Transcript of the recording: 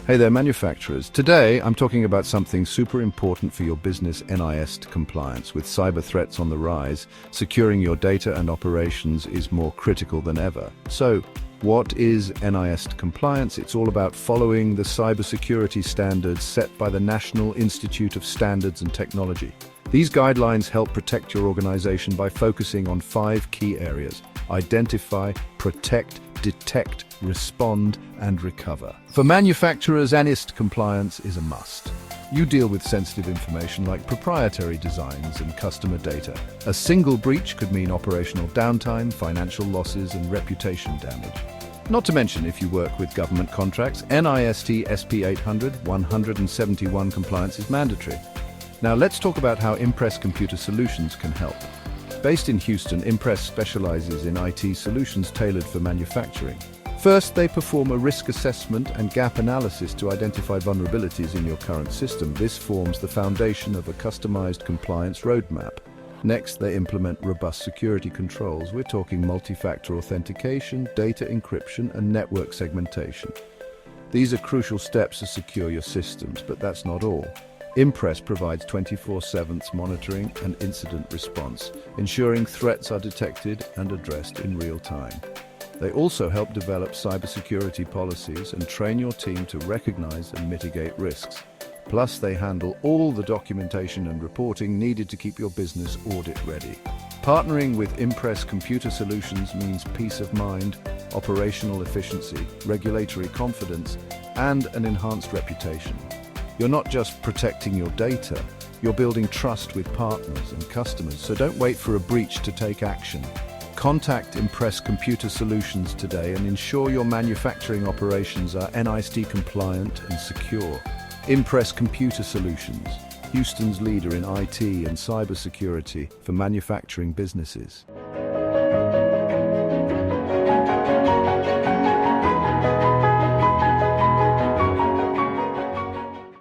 Hey there, manufacturers. Today, I'm talking about something super important for your business: NIST compliance. With cyber threats on the rise, securing your data and operations is more critical than ever. So, what is NIST compliance? It's all about following the cybersecurity standards set by the National Institute of Standards and Technology. These guidelines help protect your organization by focusing on 5 key areas: identify, protect, detect, respond, and recover. For manufacturers, NIST compliance is a must. You deal with sensitive information like proprietary designs and customer data. A single breach could mean operational downtime, financial losses, and reputation damage. Not to mention, if you work with government contracts, NIST SP 800-171 compliance is mandatory. Now let's talk about how Impress Computer Solutions can help. Based in Houston, Impress specializes in IT solutions tailored for manufacturing. First, they perform a risk assessment and gap analysis to identify vulnerabilities in your current system. This forms the foundation of a customized compliance roadmap. Next, they implement robust security controls. We're talking multi-factor authentication, data encryption, and network segmentation. These are crucial steps to secure your systems, but that's not all. Impress provides 24/7 monitoring and incident response, ensuring threats are detected and addressed in real time. They also help develop cybersecurity policies and train your team to recognize and mitigate risks. Plus, they handle all the documentation and reporting needed to keep your business audit ready. Partnering with Impress Computer Solutions means peace of mind, operational efficiency, regulatory confidence, and an enhanced reputation. You're not just protecting your data, you're building trust with partners and customers, so don't wait for a breach to take action. Contact Impress Computer Solutions today and ensure your manufacturing operations are NIST compliant and secure. Impress Computer Solutions, Houston's leader in IT and cybersecurity for manufacturing businesses.